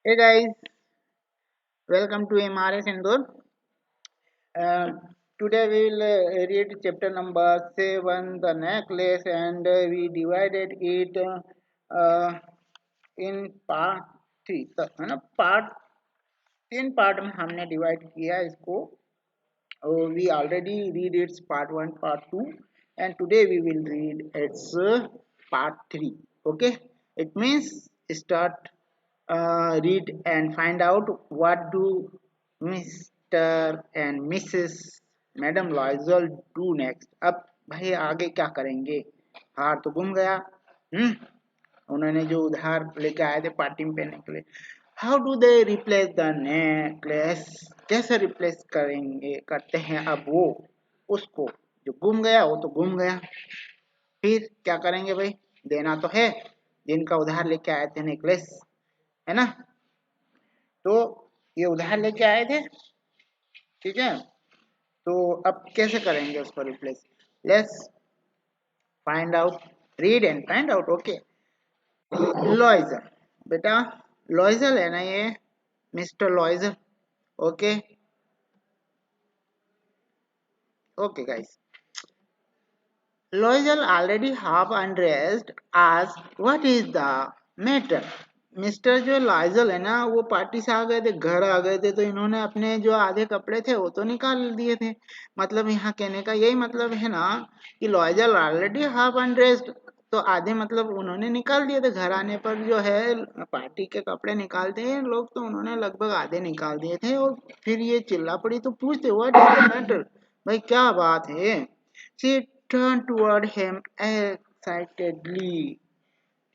Hey guys, welcome to MRS Indore. Uh, Today we will read chapter number 7, the necklace, and we divided it in part 3. तो है ना part 3 part में हमने divide किया इसको. We already read its part 1, part 2, and today we will read its part 3. Okay, it means start read and find out what do Mr. and Mrs. Madam Loisel do next. अब भाई आगे क्या करेंगे? हार तो गुम गया. उन्होंने जो उधार लेके आए थे पार्टी में पहनने के लिए. How do they replace the necklace? कैसे रिप्लेस करते हैं अब वो उसको? जो गुम गया वो तो गुम गया. फिर क्या करेंगे भाई? देना तो है जिनका उधार लेके आए थे नेकलेस, है ना. तो ये उधार लेके आए थे, ठीक है. तो अब कैसे करेंगे उसको replace? Let's find out. Read and find out. Okay. Loisel, बेटा लॉइजर है ना ये, mister Loisel. Okay okay guys. Loisel, already half undressed, asked, "What is the matter?" Mister जो लॉयजल है ना, वो पार्टी से आ गए थे, घर आ गए थे, तो इन्होंने अपने जो आधे कपड़े थे वो तो निकाल दिए थे. मतलब यहाँ कहने का यही मतलब है ना कि लॉयजल ऑलरेडी हाफ अनड्रेस्ड, तो आधे मतलब उन्होंने निकाल दिए थे. घर आने पर जो है पार्टी के कपड़े निकालते हैं लोग, तो उन्होंने लगभग आधे निकाल दिए थे. और फिर ये चिल्ला पड़ी तो पूछते, व्हाट इज द मैटर? भाई क्या बात है? She turned toward him excitedly.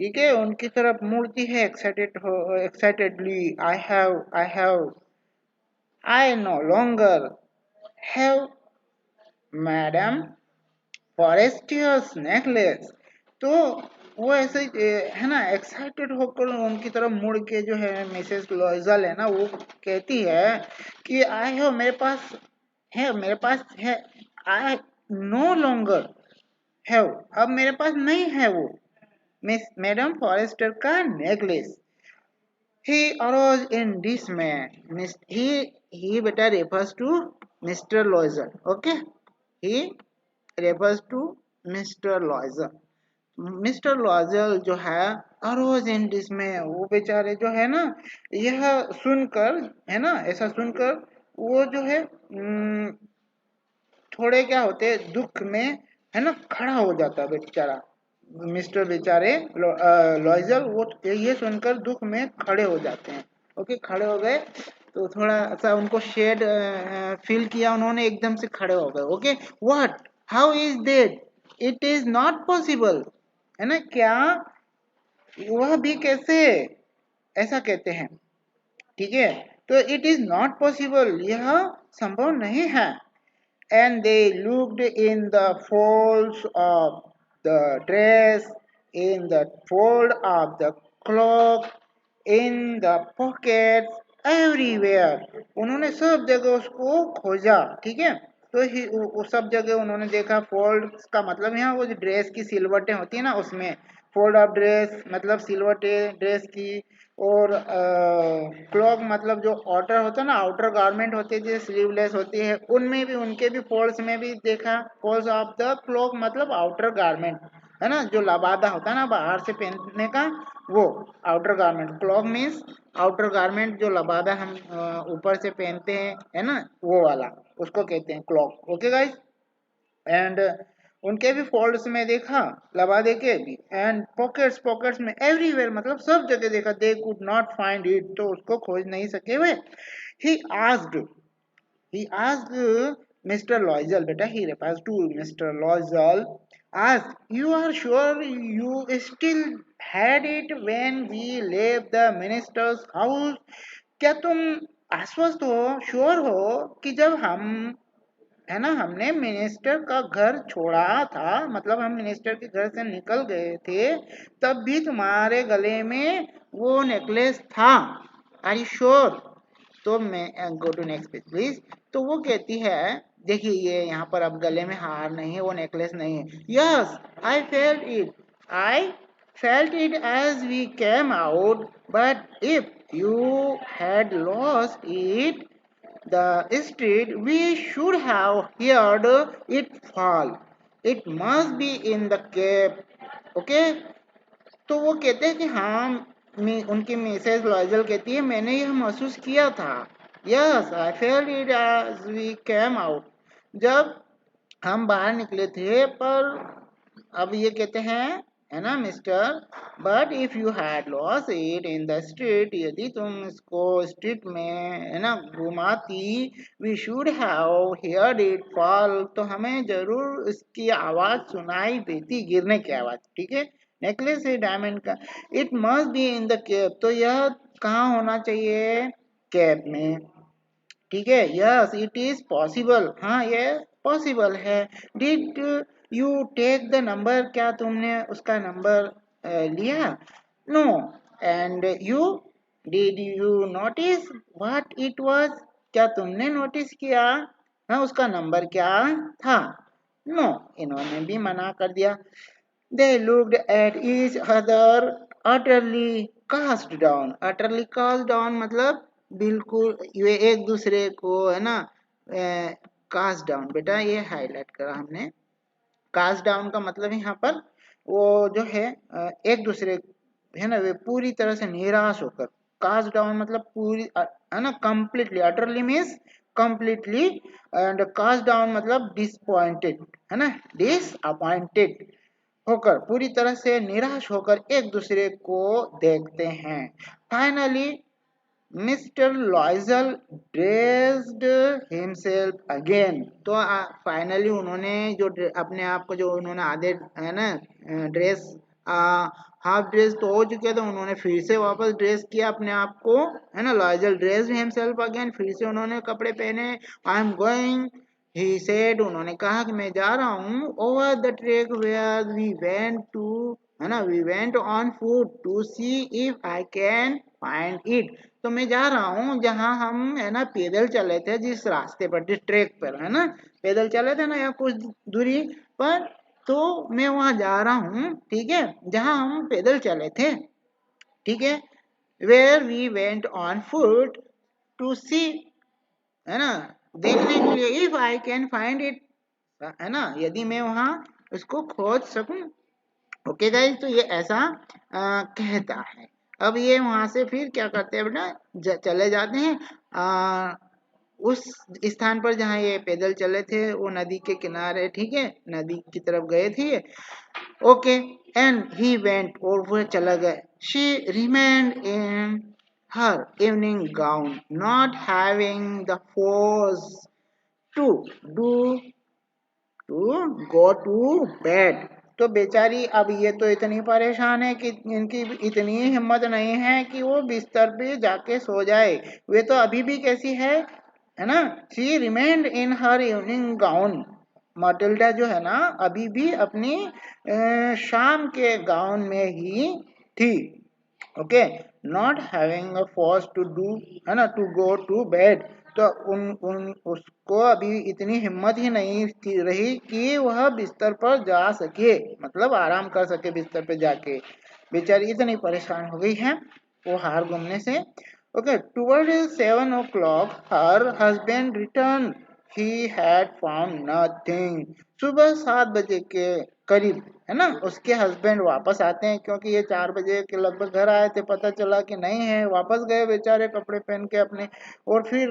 ठीक है, उनकी तरफ मुड़ती है excitedly. I no longer have Madam Forestier's necklace. तो वो ऐसे है ना एक्साइटेड होकर उनकी तरफ मुड़ के जो है मिसेस लॉयजल है ना, वो कहती है कि मेरे पास है आई नो लॉन्गर हैव. अब मेरे पास नहीं है वो मिस मैडम फॉरेस्टर का necklace. He arose in dismay. He better refers to Mr. Loiser. Okay? He refers to Mr. Loiser. Mister Loisel जो है अरोज इन डिसमे, वो बेचारे जो है ना, यह सुनकर, है ना, ऐसा सुनकर वो जो है थोड़े क्या होते हैं दुख में, है ना, खड़ा हो जाता है बेचारा. मिस्टर बेचारे लॉयजल वो ये सुनकर दुख में खड़े हो जाते हैं. ओके, खड़े हो गए तो थोड़ा सा उनको शेड फील किया उन्होंने, एकदम से खड़े हो गए. Okay, what, how is that, it is not possible, है ना, क्या वह भी कैसे, ऐसा कहते हैं. ठीक है, तो इट इज नॉट पॉसिबल, यह संभव नहीं है. And they looked in the folds of the dress, in the fold of the cloak, in the pockets, everywhere. उन्होंने सब जगह उसको खोजा. ठीक है, तो सब जगह उन्होंने देखा. फोल्ड का मतलब यहाँ वो जो ड्रेस की सिलवटें होती है ना, उसमें फोल्ड ऑफ ड्रेस मतलब सिलवटें ड्रेस की. और क्लॉक मतलब जो आउटर होता है ना, आउटर गारमेंट होती है जो स्लीवलेस होती है, उनमें भी, उनके भी फोल्ड्स में भी देखा. फोल्ड्स ऑफ द क्लॉक मतलब आउटर गारमेंट, है ना, जो लबादा होता है ना बाहर से पहनने का, वो outer garment. Clock means outer garment, जो लबादा हम ऊपर से पहनते हैं, है ना, वो वाला, उसको कहते हैं क्लॉक. Okay guys. एंड उनके भी फोल्ड्स में देखा, लबादे के भी. एंड पॉकेट्स में एवरीवेयर मतलब सब जगह देखा. They could not find it, तो उसको खोज नहीं सके वे. He asked he asked Mr. Loisel, beta, he refers to Mr. Loisel, asked, "You are sure you still had it when we left the minister's house?" क्या तुम आश्वस्त हो, श्योर हो कि जब हम, है ना, हमने मिनिस्टर का घर छोड़ा था, मतलब हम मिनिस्टर के घर से निकल गए थे, तब भी तुम्हारे गले में वो नेकलेस था? Are you sure? तो मैं go to next page please. तो वो कहती है, देखिए ये यहाँ पर अब गले में हार नहीं है, वो नेकलेस नहीं है. Yes, I felt it as we came out, but if you had lost it the street, we should have heard it fall. It must be in the cave. Okay तो वो कहते हैं कि हाँ उनकी मिसेस लॉयजल कहती है मैंने यह महसूस किया था. Yes I felt it as we came out. जब हम बाहर निकले थे पर अब ये कहते हैं है ना mister but if you had lost it in the street यदि तुम इसको स्ट्रीट में है ना घुमाती we should have heard it fall तो हमें जरूर इसकी आवाज सुनाई देती गिरने की आवाज. ठीक है नेकलेस है डायमंड का. It must be in the cave तो यह कहाँ होना चाहिए कैब में. ठीक है यस इट इज पॉसिबल हाँ ये पॉसिबल है. Did you take the number क्या तुमने उसका नंबर लिया. No and you did you notice what it was क्या तुमने नोटिस किया हाँ उसका नंबर क्या था. नो इन्होंने भी मना कर दिया. They looked at each other utterly cast down. Utterly cast down मतलब बिल्कुल ये एक दूसरे को है ना कास्ट डाउन. बेटा ये हाईलाइट करा हमने. कास्ट डाउन का मतलब यहाँ पर वो जो है एक दूसरे है ना वे पूरी तरह से निराश होकर. कास्ट डाउन मतलब पूरी है ना completely. Utterly means completely and cast down मतलब डिसपॉइंटेड है ना डिसअपॉइंटेड होकर पूरी तरह से निराश होकर एक दूसरे को देखते हैं. Finally mister लॉयजल dressed himself again तो फाइनली उन्होंने जो अपने आप को जो उन्होंने आधे है ना ड्रेस हाफ ड्रेस तो हो चुके थे उन्होंने फिर से वापस ड्रेस किया अपने आप को है ना. लॉयजल ड्रेस्ड हिमसेल्फ अगेन फिर से उन्होंने कपड़े पहने. I am going he said उन्होंने कहा कि मैं जा रहा हूँ over the track where we went to है ना we went on foot to see if I can find it तो मैं जा रहा हूँ जहाँ हम है ना पैदल चले थे जिस रास्ते पर जिस ट्रैक पर है ना पैदल चले थे ना या कुछ दूरी पर तो मैं वहां जा रहा हूँ. ठीक है जहाँ हम पैदल चले थे. ठीक है where we went on foot to see है ना देखने के लिए if I can find it है ना यदि मैं वहां उसको खोज सकूं. ओके गाइस तो ये ऐसा कहता है. अब ये वहां से फिर क्या करते हैं बेटा चले जाते हैं उस स्थान पर जहाँ ये पैदल चले थे वो नदी के किनारे. ठीक है नदी की तरफ गए थे. ओके एंड ही वेंट और वो चला गया. She remained in her evening gown not having the force to do to go to bed. तो बेचारी अब ये तो इतनी परेशान है कि इनकी इतनी हिम्मत नहीं है कि वो बिस्तर पे जाके सो जाए. वे तो अभी भी कैसी है ना she remained in her evening gown. Matilda जो है ना अभी भी अपनी शाम के गाउन में ही थी. Okay not having a force to do है ना टू गो टू बेड. तो उन उसको अभी इतनी हिम्मत ही नहीं रही कि वह बिस्तर पर जा सके मतलब आराम कर सके बिस्तर पर जाके. बेचारी इतनी परेशान हो गई है वो हार घूमने से. Okay toward 7 o'clock her husband return he had found nothing. सुबह 7 बजे के करीब है ना उसके हस्बैंड वापस आते हैं क्योंकि ये 4 बजे के लगभग घर आए थे. पता चला कि नहीं है. वापस गए बेचारे कपड़े पहन के अपने और फिर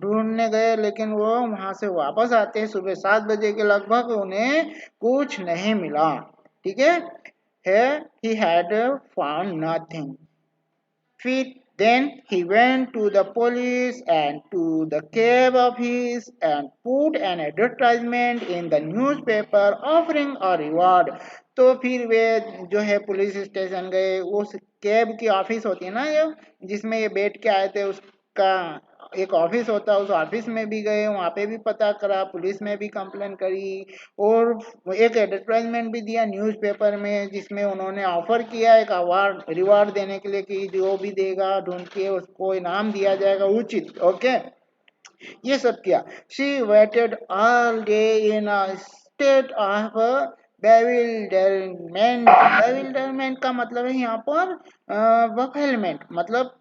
ढूंढने गए लेकिन वो वहां से वापस आते हैं सुबह 7 बजे के लगभग उन्हें कुछ नहीं मिला. ठीक है he had found nothing. Then he went to the police and to the cab office and put an advertisement in the newspaper offering a reward. तो फिर वे जो है पुलिस स्टेशन गए. उस कैब की ऑफिस होती है ना ये जिसमें ये बैठ के आए थे उसका एक ऑफिस होता है. उस ऑफिस में भी गए वहाँ पे भी पता करा पुलिस में भी कंप्लेन करी और एक एडवर्टाइजमेंट भी दिया न्यूज़पेपर में जिसमें उन्होंने ऑफर किया एक अवार्ड रिवार्ड देने के लिए कि जो भी देगा ढूंढ के उसको इनाम दिया जाएगा उचित. ओके ये सब किया. She waited all day in a state of bewilderment. Bewilderment का मतलब है यहाँ पर बफेलमेंट मतलब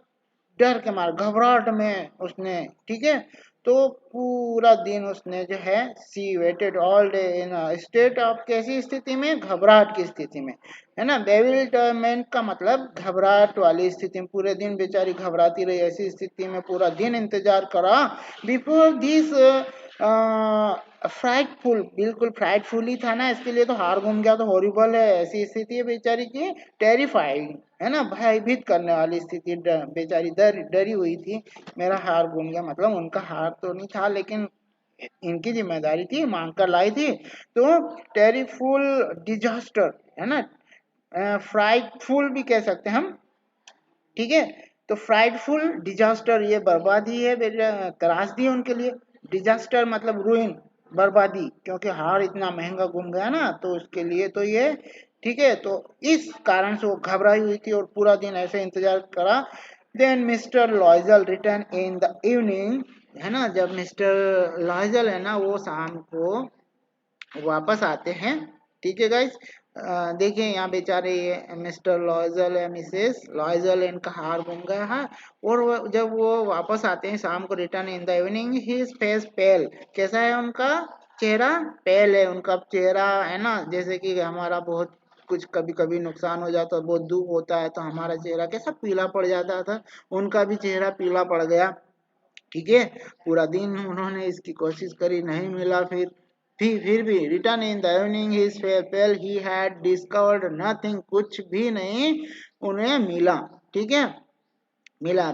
डर के मारे घबराहट में उसने, ठीक है, तो पूरा दिन उसने जो है she waited all day in state of, कैसी स्थिति में, घबराहट की स्थिति में, है ना। बेविल्टरमेंट का मतलब घबराहट वाली स्थिति में, पूरे दिन बेचारी घबराती रही, ऐसी स्थिति में पूरा दिन इंतजार करा। बिफोर दिस फ्राइटफुल, बिल्कुल फ्राइटफुल ही था ना, इसके लिए तो हार घूम गया तो हॉरिबल है, ऐसी स्थिति है बेचारी की, टेरिफाइंग, है ना, भयभीत करने वाली स्थिति, बेचारी डरी हुई थी, मेरा हार घूम गया, मतलब उनका हार तो नहीं था लेकिन इनकी जिम्मेदारी थी, मांग कर लाई थी। तो टेरिफुल डिजास्टर, है ना, फ्राइटफुल भी कह सकते हैं हम, ठीक है। तो फ्राइटफुल डिजास्टर, ये बर्बादी है, त्रासदी है उनके लिए। डिजास्टर मतलब रूइन, बर्बादी, क्योंकि हार इतना महंगा घूम गया ना, तो उसके लिए तो ये, ठीक है। तो इस कारण से वो घबराई हुई थी और पूरा दिन ऐसे इंतजार करा। Then Mister Loisel return in the evening, है ना, जब मिस्टर लॉयजल है ना वो शाम को वापस आते हैं, ठीक है गाइस। देखिए यहाँ बेचारे ये मिस्टर लॉयजल है, मिसेस लॉयजल, इनका हार घूम गया है। और जब वो वापस आते हैं शाम को, return in the evening, his face pale, कैसा है उनका चेहरा, पेल है उनका चेहरा, है ना, जैसे कि हमारा बहुत कुछ कभी कभी नुकसान हो जाता है, बहुत दुख होता है तो हमारा चेहरा कैसा पीला पड़ जाता था, उनका भी चेहरा पीला पड़ गया, ठीक है। पूरा दिन उन्होंने इसकी कोशिश करी, नहीं मिला, फिर भी return in the evening his pale, he had discovered nothing, कुछ भी नहीं उन्हें मिला, ठीक है, मिला।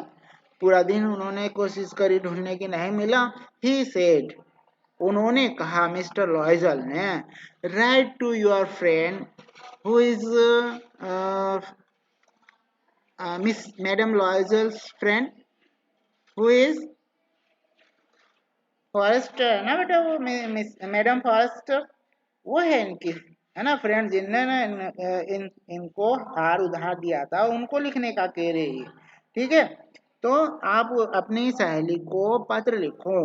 पूरा दिन उन्होंने कोशिश करी ढूंढने की, नहीं मिला। ही सेड, उन्होंने कहा, मिस्टर लॉयजल ने, write to your friend who is miss madam Loisel's friend who is Forestier, है ना बेटा, वो मैडम फॉरेस्टर, वो है इनकी, है ना, फ्रेंड, जिनने ना इनको हार उधार दिया था, उनको लिखने का कह रही है, ठीक है। तो आप अपनी सहेली को पत्र लिखो,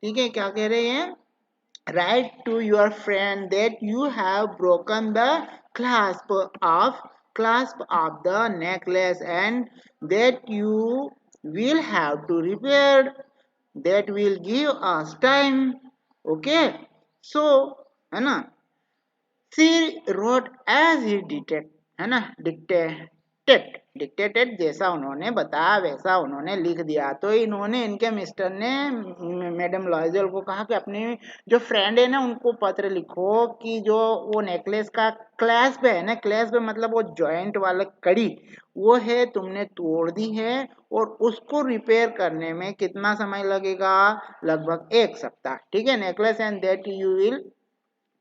ठीक है, क्या कह रहे हैं, write to your friend that you have broken the of clasp of the necklace and that you will have to repair, that will give us time, okay, so, है ना, she wrote as he dictated, है ना, dictated जैसा उन्होंने बताया वैसा उन्होंने लिख दिया। तो इन्होंने, इनके मिस्टर ने मैडम लॉयजल को कहा कि अपने जो फ्रेंड है ना उनको पत्र लिखो कि जो वो नेकलेस का क्लैस्प है ना, क्लैस्प मतलब वो जॉइंट वाला कड़ी, वो है तुमने तोड़ दी है और उसको रिपेयर करने में कितना समय लगेगा, लगभग 1 सप्ताह, ठीक है, necklace and that you will,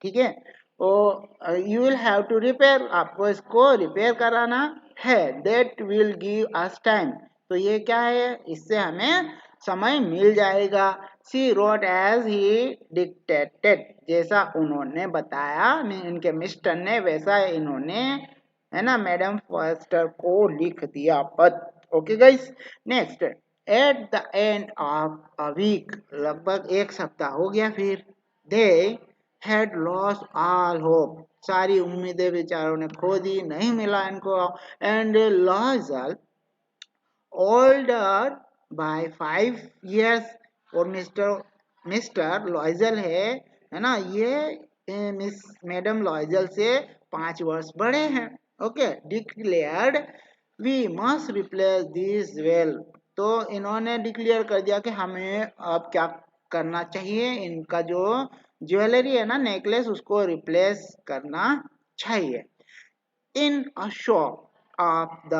ठीक है, you will have to repair, आपको इसको रिपेयर कराना है, that will give us time, तो ये क्या है, इससे हमें समय मिल जाएगा। She wrote as he dictated, जैसा उन्होंने बताया इनके मिस्टर ने, वैसा इन्होंने, है ना, मैडम फॉस्टर को लिख दिया पत्र, okay guys. Next, at the end of a week, लगभग 1 सप्ताह हो गया, फिर दे had lost all hope, सारी उम्मीदें बेचारों ने खो दी, नहीं मिला इनको। एंड लॉजल, older by 5 years, और मिस्टर लॉयजल है ना, ये मिस मैडम लॉयजल से 5 वर्ष बड़े हैं, okay. Declared we must replace this well, तो इन्होंने डिक्लेयर कर दिया कि हमें अब क्या करना चाहिए, इनका जो ज्वेलरी है ना, नेकलेस, उसको रिप्लेस करना चाहिए। इन अ शॉप ऑफ द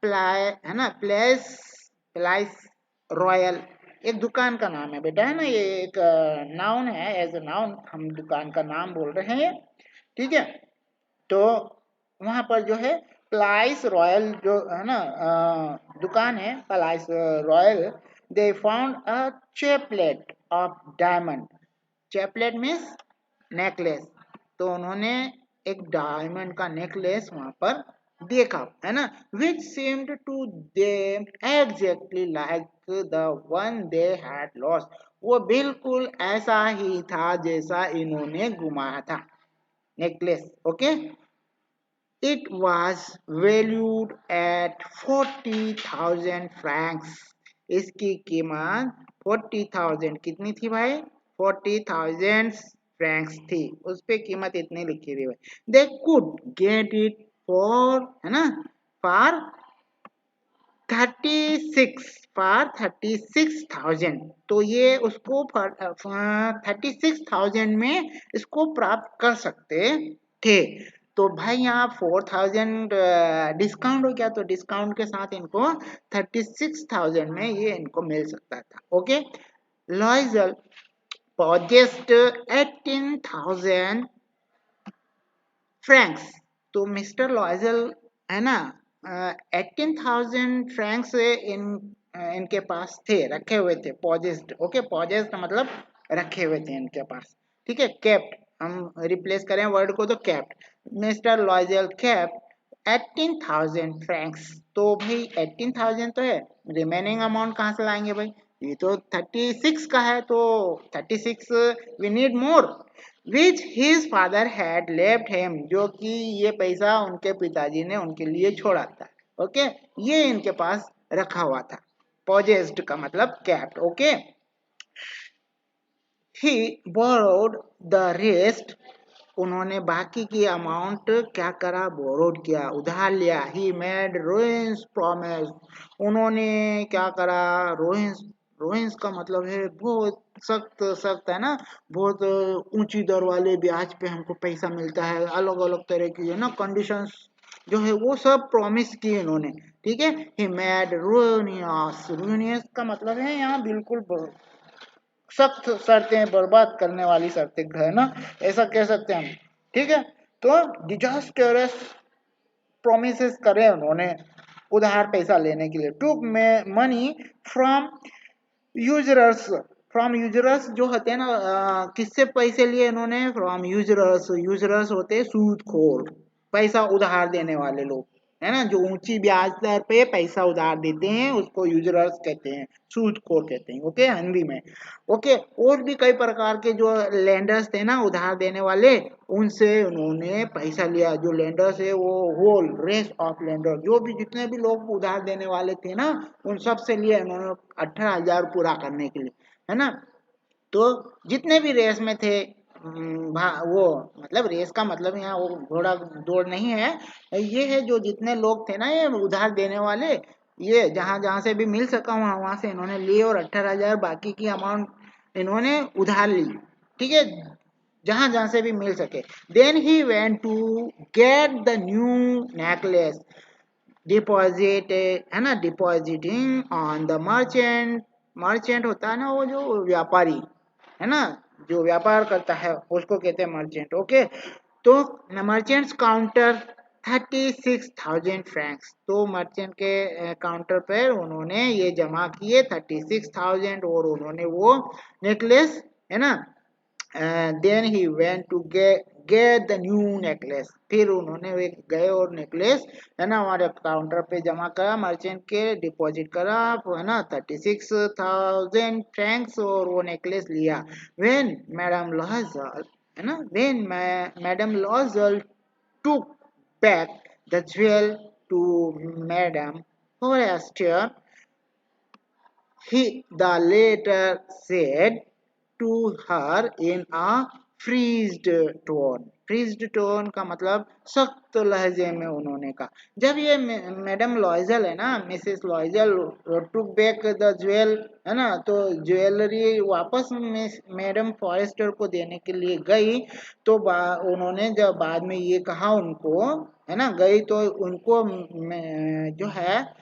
प्लाई, है ना, प्लाइस रॉयल, एक दुकान का नाम है बेटा, है ना, ये एक नाउन है, एज अ नाउन हम दुकान का नाम बोल रहे हैं, ठीक है। तो वहां पर जो है प्लाइस रॉयल जो है ना दुकान है, Palais Royal, they found a chaplet of diamond, chaplet means necklace, तो उन्होंने एक डायमंड का नेकलेस वहां पर देखा, है ना, विच seemed to them exactly like the one they had lost, वो बिल्कुल ऐसा ही था जैसा इन्होंने गुमाया था necklace, okay. It was valued at 40,000 francs. इसकी कीमत 40,000 कितनी थी भाई? 40,000 फ्रैंक्स थी। उस पे कीमत इतनी लिखी थी भाई। They could get it for, है ना, for 36,000। तो ये उसको 36,000 में इसको प्राप्त कर सकते थे। तो भाई यहाँ 4,000 डिस्काउंट हो गया, तो डिस्काउंट के साथ इनको 36,000 में ये इनको मिल सकता था। Okay, लॉयजल purchased 18,000 Franks. तो मिस्टर लॉयजल, है ना, 18,000 फ्रैंक्स इनके पास थे, रखे हुए थे। पॉजेस्ड, ओके, पॉजेस्ड मतलब रखे हुए थे इनके पास। ठीक है, केप्ट, हम रिप्लेस करें वर्ड को तो केप्ट। Mister लॉयजल kept 18,000 Franks. तो भाई 18,000 तो है, रिमेनिंग अमाउंट कहाँ से लाएंगे भाई? ये तो 36 का है, तो 36 we need more, which his father had left him, जो कि ये पैसा उनके पिताजी ने उनके लिए छोड़ा था। ओके, ये इनके पास रखा हुआ था। पॉजेस्ड का मतलब kept. Okay, he borrowed the rest, उन्होंने बाकी की अमाउंट क्या करा? बोरोड किया, उधार लिया। ही मेड रोइंस प्रॉमिस, उन्होंने क्या करा? रोइंस, रोइंस का मतलब है बहुत सख्त सख्त, है ना, बहुत ऊंची दर वाले ब्याज पे हमको पैसा मिलता है, अलग अलग तरह की, है ना, कंडीशंस जो है वो सब प्रॉमिस किए इन्होंने। ठीक है, ही मेड रूनियस, रूनियस का मतलब है यहाँ बिल्कुल सख्त शर्तें, बर्बाद करने वाली शर्तें, है ना, ऐसा कह सकते हैं हम। ठीक है, तो डिजास्टरस प्रोमिसेस करे उन्होंने उधार पैसा लेने के लिए। टुक मनी फ्रॉम यूजरर्स, फ्रॉम यूजरर्स जो होते हैं ना, किससे पैसे लिए इन्होंने? फ्रॉम यूजरर्स, यूजरर्स होते हैं सूदखोर, पैसा उधार देने वाले लोग, है ना, जो ऊंची ब्याज दर पे पैसा उधार देते हैं उसको यूजरर्स कहते हैं, सूदखोर कहते हैं। ओके, हिंदी में। ओके, और भी कई प्रकार के जो लेंडर्स थे ना, उधार देने वाले, उनसे उन्होंने पैसा लिया। जो लेंडर्स है वो होल रेस ऑफ लेंडर, जो भी जितने भी लोग उधार देने वाले थे ना, उन सब से लिए उन्होंने 18,000 पूरा करने के लिए, है ना। तो जितने भी रेस में थे, वो मतलब रेस का मतलब यहाँ वो घोड़ा दौड़ नहीं है, ये है जो जितने लोग थे ना ये उधार देने वाले, ये जहां जहां से भी मिल सका वहां वहां से इन्होंने लिए, और 18,000 बाकी की अमाउंट इन्होंने उधार ली। ठीक है, जहां जहां से भी मिल सके। Then he went to get the new necklace, deposit, है ना, depositing on the merchant. Merchant होता है ना वो जो व्यापारी, है ना, जो व्यापार करता है उसको कहते हैं मर्चेंट। ओके, तो मर्चेंट्स काउंटर 36,000 फ्रैंक्स। तो मर्चेंट के काउंटर पर उन्होंने ये जमा किए 36,000, और उन्होंने वो नेकलेस, है ना, then he went to get the new necklace. फिर उन्होंने गए और नेकलेस, है ना, हमारे काउंटर पे जमा करा, मर्चेंट के डिपॉजिट करा, है ना, 36,000 फ्रैंक्स, और वो नेकलेस लिया। व्हेन मैडम लॉजल, है ना, when madam Loisel took back the jewel to Madame Forrester, the latter said to her in a freezed tone। Freezed tone का मतलब सख्त लहजे में उन्होंने कहा। जब ये मैडम लॉयजल, है ना, Mrs लॉयजल took back the jewel, है ना, तो ज्वेलरी वापस मैडम फॉरेस्टर को देने के लिए गई, तो उन्होंने जब बाद में ये कहा उनको, है ना, गई तो उनको जो है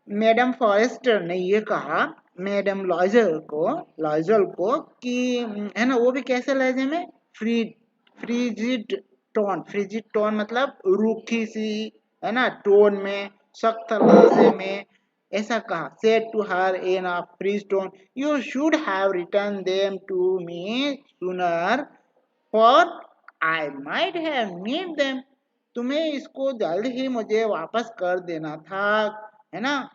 मैडम फॉरेस्टर ने ये कहा मैडम लॉयजल को कि, है ना, वो भी कैसे लहजे में? Free frigid tone, frigid tone मतलब रूखी सी, है ना, टोन में, सख्त लहजे में, ऐसा कहा। Said to her in a freeze tone, you should have return them to me sooner, for I might have need them. तुम्हें इसको जल्द ही मुझे वापस कर देना था, है ना,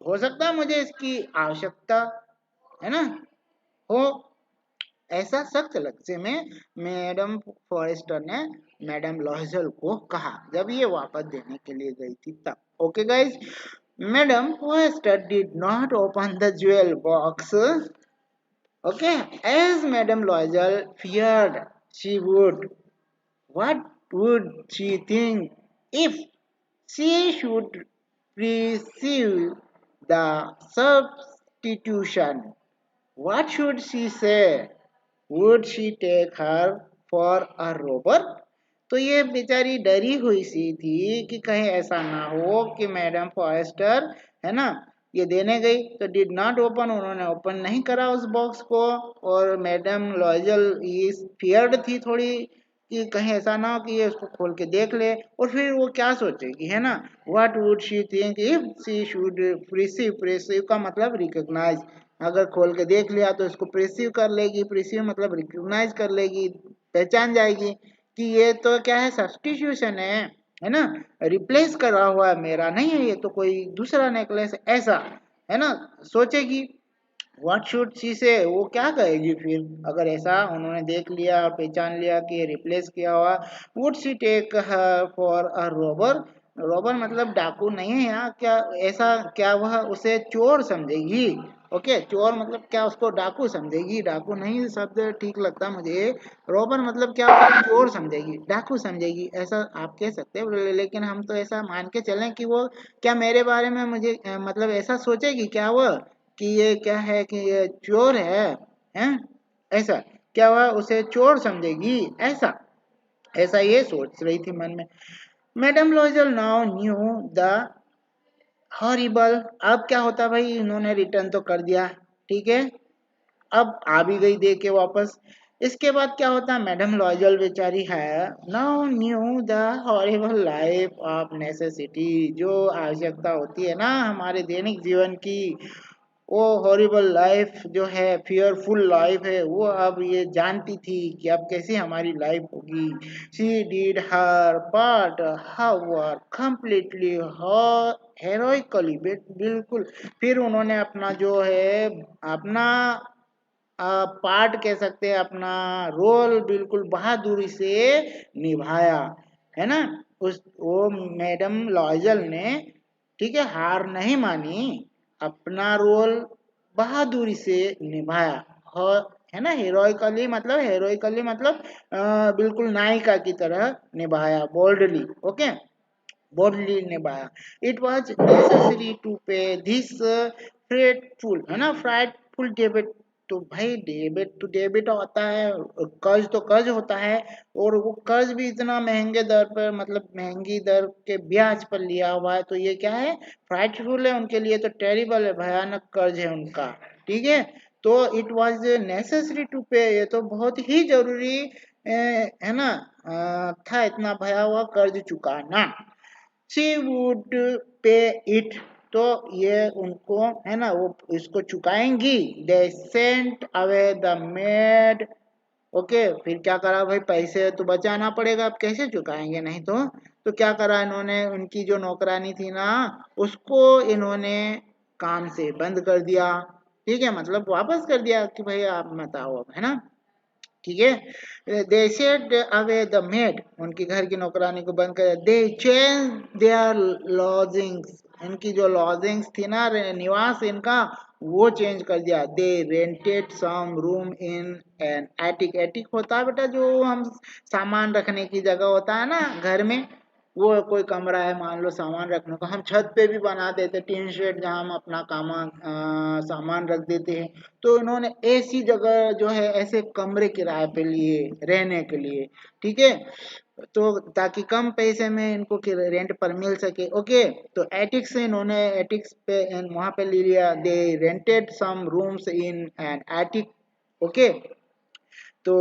हो सकता है मुझे इसकी आवश्यकता, है ना, हो। ऐसा सख्त लफ्ज़ में मैडम फॉरेस्टर ने मैडम लॉयजल को कहा जब ये वापस देने के लिए गई थी तब। Okay guys, madam Forestier did not open the jewel box, okay, as Madam Loisel feared she would. What would she think if she should receive the substitution? What should she say? Would she take her for a robber? तो ये बेचारी डरी हुई सी थी कि कहीं ऐसा ना हो कि मैडम फॉरेस्टर है ना ये देने गई तो डिड नॉट ओपन, उन्होंने ओपन नहीं करा उस बॉक्स को, और मैडम लॉयजल ये फियर्ड थी थोड़ी कि कहीं ऐसा ना हो कि ये उसको खोल के देख ले और फिर वो क्या सोचेगी, है ना। What would she think if she should perceive, perceive का मतलब रिकॉग्नाइज, अगर खोल के देख लिया तो इसको प्रिसीव कर लेगी, प्रिसीव मतलब रिकॉग्नाइज कर लेगी, पहचान जाएगी कि ये तो क्या है सब्स्टिट्यूशन है ना, रिप्लेस करा हुआ है, मेरा नहीं है, ये तो कोई दूसरा नेकलेस ऐसा, है ना, सोचेगी। व्हाट शुड शी से, वो क्या कहेगी फिर अगर ऐसा उन्होंने देख लिया और पहचान लिया कि रिप्लेस किया हुआ। Would she take her for a robber, robber मतलब डाकू नहीं है यहाँ, क्या ऐसा क्या वह उसे चोर समझेगी? ओके, चोर मतलब क्या उसको डाकू समझेगी? डाकू नहीं शब्द ठीक लगता मुझे, रोबर मतलब क्या उसे चोर समझेगी, डाकू समझेगी, ऐसा आप कह सकते हैं, लेकिन हम तो ऐसा मान के चलें कि वो क्या मेरे बारे में मुझे मतलब ऐसा सोचेगी क्या वो कि ये क्या है कि ये चोर है ऐसा, क्या वह उसे चोर समझेगी? ऐसा ऐसा ये सोच रही थी मन में। Madam Loisel now knew the horrible, अब क्या होता भाई, इन्होंने रिटर्न तो कर दिया, ठीक है, अब आ भी गई दे के वापस। इसके बाद क्या होता, मैडम लॉयजल बेचारी है now knew the horrible life of necessity, जो आवश्यकता होती है ना हमारे दैनिक जीवन की, वो हॉरिबल लाइफ जो है, फियरफुल लाइफ है, वो अब ये जानती थी कि अब कैसी हमारी लाइफ होगी। She did her part however completely heroically, बिल्कुल, फिर उन्होंने अपना जो है अपना पार्ट कह सकते हैं, अपना रोल बिल्कुल बहादुरी से निभाया, है ना। उस वो मैडम लॉयजल ने, ठीक है, हार नहीं मानी, अपना रोल बहादुरी से निभाया, है ना। हेरोइकली मतलब बिल्कुल नायिका की तरह निभाया, बोल्डली, ओके, बोल्डली निभाया। इट वॉज नेसेसरी टू पे दिस फ्रेटफुल, है ना, फ्राइटफुल डेबिट, तो भाई डेबिट तो डेबिट होता है, कर्ज तो कर्ज होता है, और वो कर्ज भी इतना महंगे दर पर, मतलब महंगी दर के ब्याज पर लिया हुआ है, तो ये क्या है, फ्राइटफुल है उनके लिए, तो टेरिबल है, भयानक कर्ज है उनका, ठीक है। तो इट वॉज नेसेसरी टू पे, ये तो बहुत ही जरूरी है ना, था इतना भया हुआ कर्ज चुकाना। शी वुड पे इट, तो ये उनको, है ना, वो इसको चुकाएंगी। They sent away the maid, okay, फिर क्या करा भाई, पैसे तो बचाना पड़ेगा, अब कैसे चुकाएंगे, नहीं तो क्या करा इन्होंने, उनकी जो नौकरानी थी ना उसको इन्होंने काम से बंद कर दिया, ठीक है, मतलब वापस कर दिया कि भाई आप मत आओ अब, है ना, ठीक है। They said away the made, उनकी घर की नौकरानी को बंद कर, दे चेंज देयर लॉजिंग्स, इनकी जो लॉजिंग्स थी ना, निवास इनका, वो चेंज कर दिया। They rented some room in an attic, attic होता है बेटा जो हम सामान रखने की जगह होता है ना घर में, वो कोई कमरा है मान लो सामान रखने को, हम छत पे भी बना देते टीन शेड जहाँ हम अपना सामान रख देते हैं, तो इन्होंने ऐसी जगह जो है ऐसे कमरे किराए पे लिए रहने के लिए, ठीक है, तो ताकि कम पैसे में इनको रेंट पर मिल सके, ओके। तो एटिक्स से इन्होंने एटिक्स पे वहां पे ले लिया, they rented some rooms in an attic, okay. तो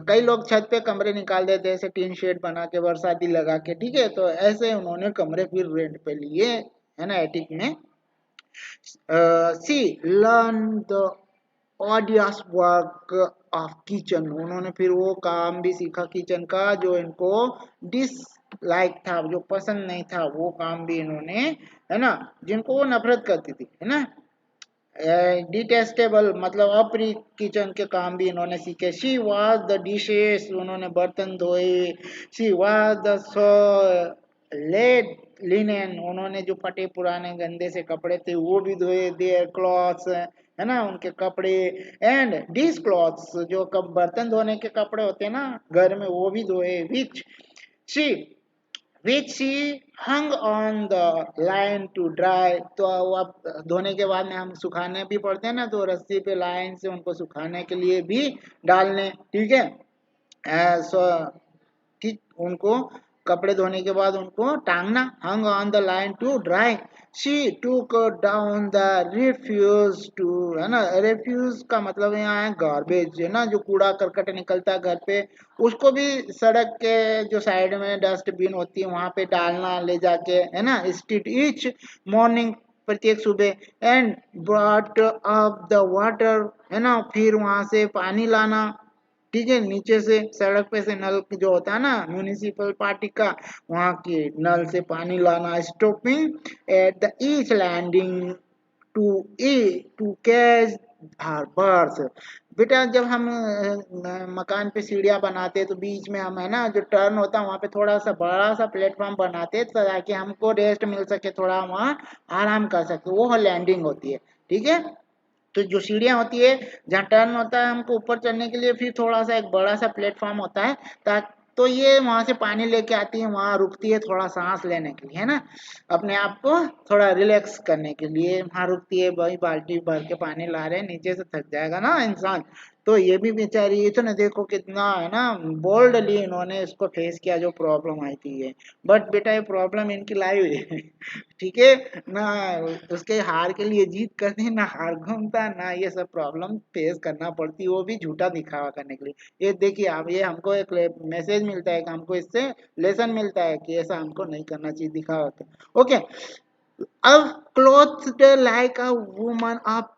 कई लोग छत पे कमरे निकाल देते हैं ऐसे टीन शेड बना के बरसाती लगा के, ठीक है, तो ऐसे उन्होंने कमरे फिर रेंट पे लिए, है ना, एटिक में। She learned the odious work of kitchen, उन्होंने फिर वो काम भी सीखा किचन का जो इनको डिसलाइक था, जो पसंद नहीं था, वो काम भी इन्होंने, है ना, जिनको वो नफरत करती थी, है ना, डिटेस्टेबल मतलब अप्रिय किचन के काम भी इन्होंने सीखे। शी वॉज द डिशेस, उन्होंने बर्तन धोए। She washed the soiled linen, उन्होंने जो फटे पुराने गंदे से कपड़े थे वो भी धोए। देयर क्लॉथ्स, है ना, उनके कपड़े। एंड दिस क्लॉथ्स, जो कब बर्तन धोने के कपड़े होते हैं ना घर में, वो भी धोए। Which she which she hung on the line to dry, तो वो अब धोने के बाद में हम सुखाने भी पड़ते हैं ना, तो रस्सी पे लाइन से उनको सुखाने के लिए भी डालने, ठीक है। सो ठीक, उनको कपड़े धोने के बाद उनको टांगना, hung on the line to dry. She took down the refuse to, है ना, रिफ्यूज का मतलब यहाँ है गार्बेज, है ना, जो कूड़ा करकट निकलता है घर पे, उसको भी सड़क के जो साइड में डस्टबिन होती है वहां पे डालना ले जाके, है ना, स्ट्रीट ईच मॉर्निंग, प्रत्येक सुबह। And brought up the water, है ना, फिर वहां से पानी लाना, ठीक है, नीचे से सड़क पे से नल जो होता है ना म्यूनिसिपल पार्टी का, वहां के नल से पानी लाना। Stopping at the each landing to a to catch harbours. बेटा जब हम मकान पे सीढ़ियां बनाते हैं तो बीच में हम, है ना, जो टर्न होता है वहां पे थोड़ा सा बड़ा सा प्लेटफॉर्म बनाते हैं ताकि हमको रेस्ट मिल सके, थोड़ा वहां आराम कर सके, वो लैंडिंग होती है, ठीक है। तो जो सीढ़ियाँ होती है जहाँ टर्न होता है हमको ऊपर चढ़ने के लिए, फिर थोड़ा सा एक बड़ा सा प्लेटफॉर्म होता है, ताकि तो ये वहां से पानी लेके आती है, वहां रुकती है थोड़ा सांस लेने के लिए, है ना, अपने आप को थोड़ा रिलैक्स करने के लिए वहां रुकती है। भाई बाल्टी भर के पानी ला रहे हैं, नीचे से थक जाएगा ना इंसान, तो ये भी बेचारी, ये तो ना देखो कितना, है ना, बोल्डली इन्होंने इसको फेस किया जो प्रॉब्लम आई थी ये। बट बेटा ये प्रॉब्लम इनकी लाइव है ठीक है ना, उसके हार के लिए जीत करती ना हार घूमता ना, ये सब प्रॉब्लम फेस करना पड़ती, वो भी झूठा दिखावा करने के लिए। ये देखिए आप, ये हमको एक मैसेज मिलता है कि हमको इससे लेसन मिलता है कि ऐसा हमको नहीं करना चाहिए दिखावा कर। ओके, अब clothed like a woman of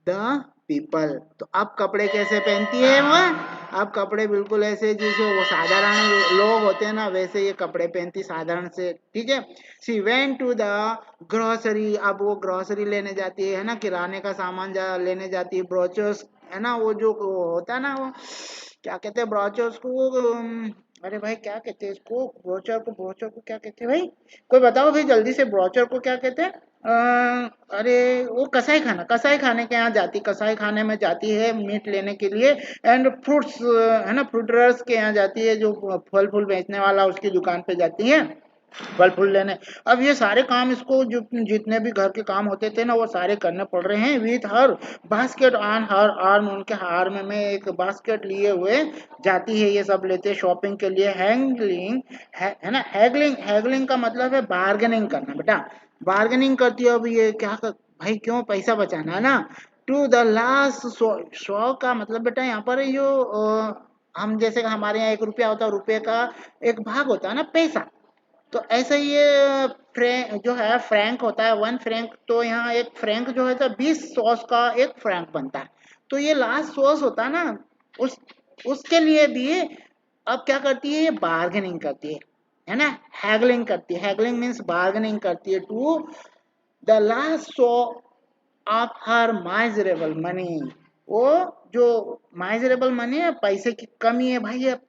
the people, तो अब कपड़े कैसे पहनती है वह, अब कपड़े बिल्कुल ऐसे जैसे वो साधारण लोग होते हैं ना वैसे ये कपड़े पहनती साधारण से, ठीक है। She went to the grocery, अब वो ग्रोसरी लेने जाती है ना, किराने का सामान लेने जाती है। ब्रोचर्स, है ना, वो जो होता है ना, वो क्या कहते हैं ब्रोचर्स को, अरे भाई क्या कहते हैं इसको, ब्रोचर को क्या कहते हैं भाई, कोई बताओ भाई जल्दी से, ब्रोचर को क्या कहते हैं। अरे वो कसाई खाना, कसाई खाने के यहाँ जाती, कसाई खाने में जाती है मीट लेने के लिए। एंड फ्रूट्स, है ना, फ्रूटर्स के यहाँ जाती है, जो फल फूल बेचने वाला उसकी दुकान पे जाती है फल फूल लेने। अब ये सारे काम इसको, जो जितने भी घर के काम होते थे ना वो सारे करने पड़ रहे हैं। With her basket on her arm, उनके आर्म में एक बास्केट लिए हुए जाती है, ये सब लेते हैं शॉपिंग के लिए। हैंगलिंग है ना, हैगलिंग, हैगलिंग का मतलब है बार्गेनिंग करना बेटा, बार्गेनिंग करती है। अब ये क्या भाई क्यों, पैसा बचाना है ना। टू द लास्ट शो का मतलब बेटा यहाँ पर जो हम जैसे हमारे यहाँ 1 रुपया होता है, रुपये का एक भाग होता है ना पैसा, तो ऐसे ये जो है फ्रैंक होता है 1 फ्रैंक, तो यहाँ एक फ्रैंक जो है तो 20 सॉस का 1 फ्रैंक बनता है। तो ये लास्ट सॉस होता है ना, उस उसके लिए भी अब क्या करती है, ये बार्गेनिंग करती है ना, हैगलिंग करती है। हैगलिंग मीन्स बार्गेनिंग करती है to the last sou of her miserable money, वो जो माइजरेबल मनी है, पैसे की कमी है भाई अब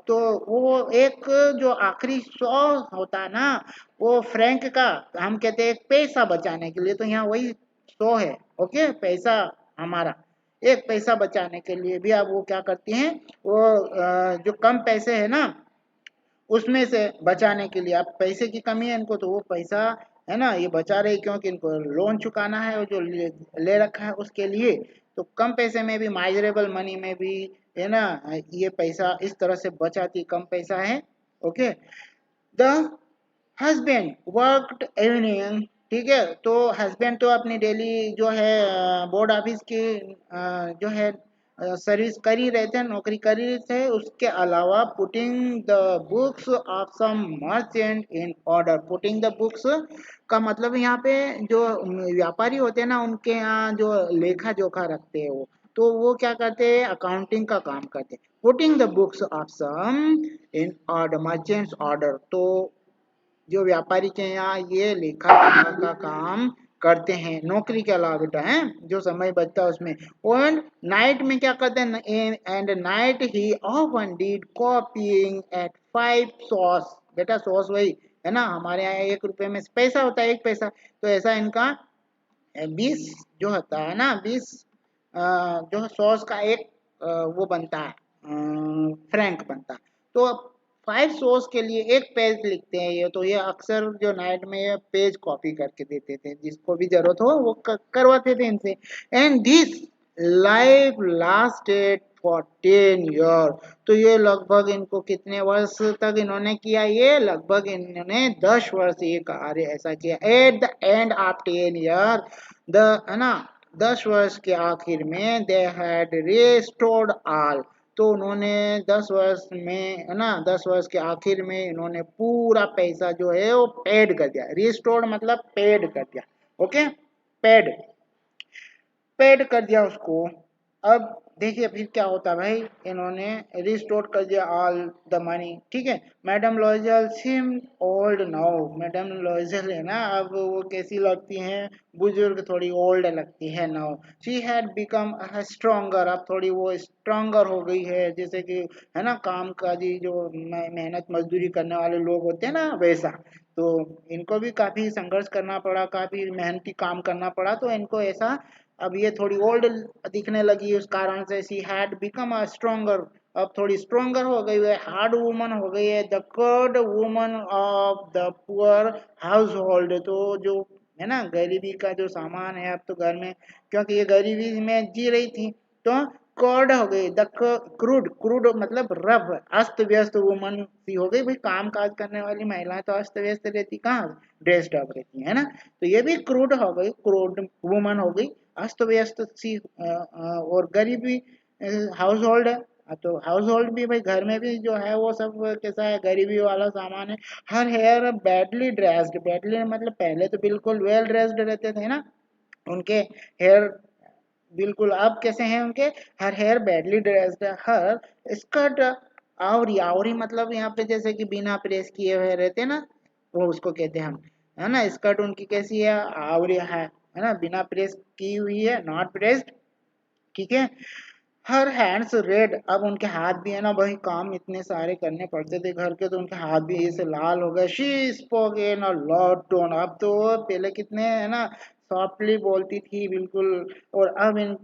तो वो एक जो आखिरी 100 होता है ना वो फ्रैंक का, हम कहते हैं एक पैसा बचाने के लिए, तो यहाँ वही 100 है। ओके, पैसा हमारा एक पैसा बचाने के लिए भी अब वो क्या करती हैं, वो जो कम पैसे है ना उसमें से बचाने के लिए, अब पैसे की कमी है इनको तो वो पैसा, है ना, ये बचा रहे क्योंकि इनको लोन चुकाना है, वो जो ले रखा है उसके लिए। तो कम पैसे में भी, माइजरेबल मनी में भी, है ना, ये पैसा इस तरह से बचाती, कम पैसा है। Okay, the husband worked evening, ठीक है, तो हस्बैंड तो अपनी डेली जो है बोर्ड ऑफिस की जो है सर्विस कर ही रहे थे, नौकरी कर ही रहे थे, उसके अलावा putting the books of some merchant in order. Putting the books का मतलब यहाँ पे जो व्यापारी होते हैं ना उनके यहाँ जो लेखा जोखा रखते हैं वो, तो वो क्या करते हैं, अकाउंटिंग का काम करते हैं। Putting the books of some in order, merchants order, तो जो व्यापारी के यहाँ ये लेखा का काम करते हैं नौकरी के अलावा बेटा है, जो समय बचता है उसमें। और नाइट में क्या करते हैं, and night he often did copying at 5 sous, बेटा सॉस वही है ना, हमारे यहाँ 1 रुपए में पैसा होता है 1 पैसा, तो ऐसा इनका 20 जो होता है ना 20 जो सॉस का एक वो बनता है फ्रैंक बनता है। तो 5 सॉस के लिए एक पेज लिखते हैं ये, तो ये अक्सर जो नाइट में ये पेज कॉपी करके देते थे, जिसको भी जरूरत हो वो करवाते थे इनसे। And this life lasted for 10 year, तो ये लगभग इनको कितने वर्ष तक इन्होंने किया, ये लगभग इन्होंने 10 वर्ष ये कार्य ऐसा किया। Eight the end of 10 year the है ना 10 वर्ष के आखिर में दे हैड रिस्टोर्ड ऑल, तो उन्होंने 10 वर्ष में है ना 10 वर्ष के आखिर में इन्होंने पूरा पैसा जो है वो पेड कर दिया। रिस्टोर्ड मतलब पेड कर दिया, ओके, पेड पेड कर दिया उसको। अब देखिए फिर क्या होता है भाई, इन्होंने रिस्टोर कर दिया ऑल द मनी, ठीक है। Madam लॉयजल SIM old now, madam लॉयजल है ना अब वो कैसी लगती हैं, बुजुर्ग, थोड़ी ओल्ड लगती है now. She had become stronger, अब थोड़ी वो स्ट्रोंगर हो गई है, जैसे कि है ना काम काजी जो मेहनत मजदूरी करने वाले लोग होते हैं ना वैसा। तो इनको भी काफी संघर्ष करना पड़ा, काफी मेहनती काम करना पड़ा, तो इनको ऐसा अब ये थोड़ी ओल्ड दिखने लगी, उस कारण से she had become a stronger, अब थोड़ी स्ट्रोंगर हो गई है, हार्ड वुमन हो गई है, the crude woman of the poor हाउस होल्ड, तो जो है ना गरीबी का जो सामान है अब तो घर में, क्योंकि ये गरीबी में जी रही थी, तो कर्ड हो गई, द क्रूड, क्रूड मतलब रफ, अस्त व्यस्त वुमन सी हो गई, भाई काम काज करने वाली महिलाएं तो अस्त व्यस्त रहती कहाँ, ड्रेस्ड अप रहती है ना, तो ये भी क्रूड हो गई, क्रूड वुमन हो गई, अस्त व्यस्त सी और गरीबी हाउस होल्ड है। तो हाउस होल्ड भी भाई घर में भी जो है वो सब कैसा है, गरीबी वाला सामान है। Her hair badly dressed, badly मतलब पहले तो बिल्कुल वेल ड्रेस्ड रहते थे ना उनके हेयर, बिल्कुल अब कैसे हैं उनके, हर हेयर बैडली ड्रेस्ड, हर स्कर्ट आवरी, आवरी मतलब यहाँ पे जैसे कि बिना प्रेस किए हुए रहते हैं ना, वो उसको कहते हैं हम, है ना, स्कर्ट उनकी कैसी है, आवरी है ना, बिना प्रेस की हुई है, नॉट प्रेस्ड, ठीक है। हर हैंड्स रेड, अब उनके हाथ भी है ना भाई, काम इतने सारे करने पड़ते थे घर के, तो उनके हाथ भी ऐसे लाल हो गए। She spoke in a Lord tone, अब तो पहले कितने है ना सॉफ्टली बोलती थी बिल्कुल, और अब इन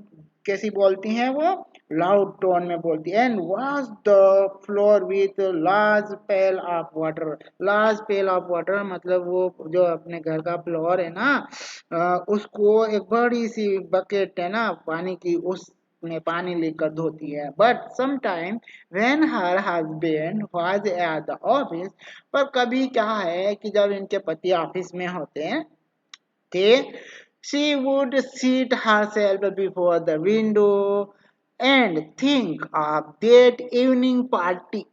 कैसी बोलती हैं वो, लाउड टोन में बोलती है। And washed the floor with large pail of water, large pail of water मतलब वो जो अपने घर का फ्लोर है ना उसको एक बड़ी सी बकेट है ना पानी की, उस में पानी लेकर धोती है। But sometime when her husband was at the office, पर कभी क्या है कि जब इनके पति ऑफिस में होते हैं थे, she would seat herself before the window and think of that evening party,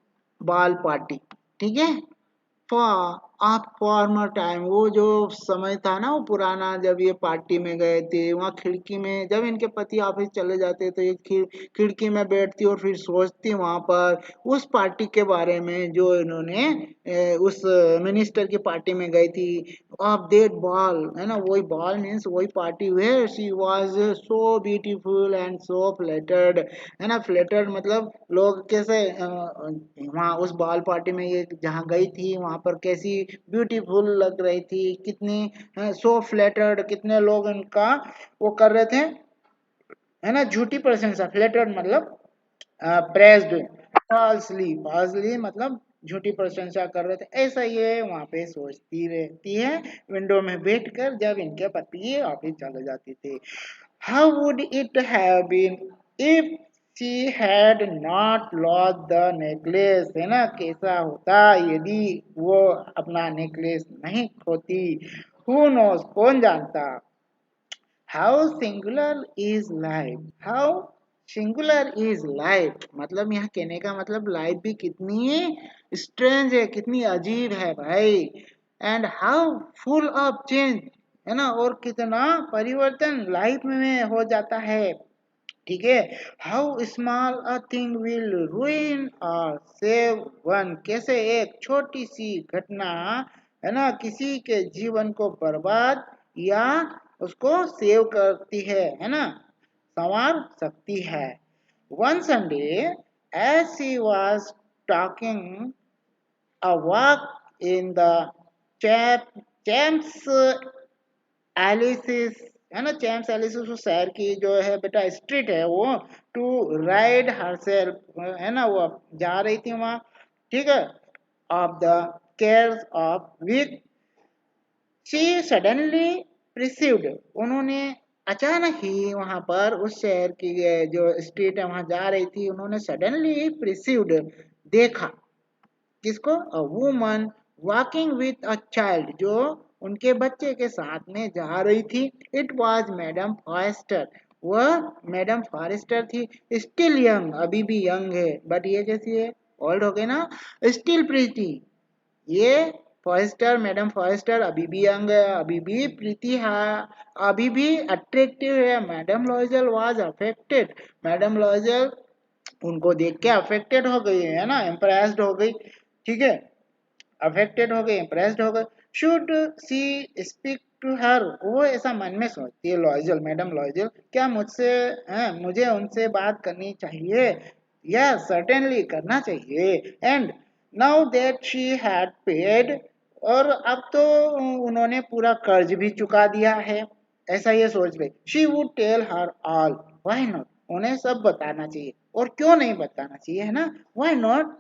ball party, ठीक है। आप फॉर्मर टाइम, वो जो समय था ना वो पुराना, जब ये पार्टी में गए थे, वहाँ खिड़की में जब इनके पति ऑफिस चले जाते तो ये खिड़की में बैठती और फिर सोचती वहां पर उस पार्टी के बारे में जो इन्होंने उस मिनिस्टर की पार्टी में गई थी। ऑफ दैट बॉल, है ना, वही बॉल मीन्स वही party wear she was so beautiful and so flattered, है ना, फ्लैटर्ड मतलब लोग कैसे वहाँ उस बॉल पार्टी में ये जहाँ गई थी वहां पर कैसी ब्यूटीफुल लग रही थी, कितनी सो फ्लैटर्ड, कितने लोग इनका वो कर रहे थे, है ना, झूठी प्रशंसा, फ्लैटर्ड मतलब प्रेस्ड, फॉल्सली, फॉल्सली मतलब झूठी प्रशंसा कर रहे थे, ऐसा ये वहां पे सोचती रहती है विंडो में बैठकर जब इनके पति ऑफिस चले जाते थे। How would it have been if she had not lost the necklace, है ना, कैसा होता यदि वो अपना नेकलेस नहीं खोती, हु नोस, कौन जानता। How singular is life, how singular is life मतलब यहाँ कहने का मतलब लाइफ भी कितनी स्ट्रेंज है, कितनी अजीब है भाई। And how full of change, है ना, और कितना परिवर्तन लाइफ में हो जाता है, ठीक है। How small a thing will रूइन और सेव वन, कैसे एक छोटी सी घटना है ना किसी के जीवन को बर्बाद या उसको सेव करती है ना, संवार सकती है। One Sunday as she was talking a walk in the Champs Elysees, है ना, चैम्प्स एलिसिस वो शहर की जो है बेटा स्ट्रीट है वो, टू राइड हरसेल्फ, है ना, वो जा रही थी वहां, ठीक है, of the cares of week, she suddenly perceived, उन्होंने अचानक ही वहां पर उस शहर की जो स्ट्रीट है वहां जा रही थी, उन्होंने सडनली प्रिसीव्ड देखा, किसको, a woman walking with a child, जो उनके बच्चे के साथ में जा रही थी। इट वॉज मैडम फॉरेस्टर, वह मैडम फॉरेस्टर थी, स्टिल यंग, अभी भी यंग है, बट ये कैसी है, ओल्ड हो गई ना, स्टिल प्रीटी, ये फॉरेस्टर, मैडम फॉरेस्टर अभी भी यंग है, अभी भी प्रीति है, अभी भी अट्रैक्टिव है। मैडम लॉयजल वाज अफेक्टेड, मैडम लॉयजल उनको देख के अफेक्टेड हो गई, है ना, इम्प्रेस्ड हो गई, ठीक है, अफेक्टेड हो गई, इम्प्रेस्ड हो गए। Should she speak to her, वो ऐसा मन में सोचती है लॉयजल, मैडम लॉयजल, क्या मुझसे, मुझे उनसे बात करनी चाहिए, या सर्टेनली करना चाहिए। And now that she had paid, और अब तो उन्होंने पूरा कर्ज भी चुका दिया है, ऐसा ये सोच रही, she would tell her all, why not, उन्हें सब बताना चाहिए, और क्यों नहीं बताना चाहिए, है ना, why not,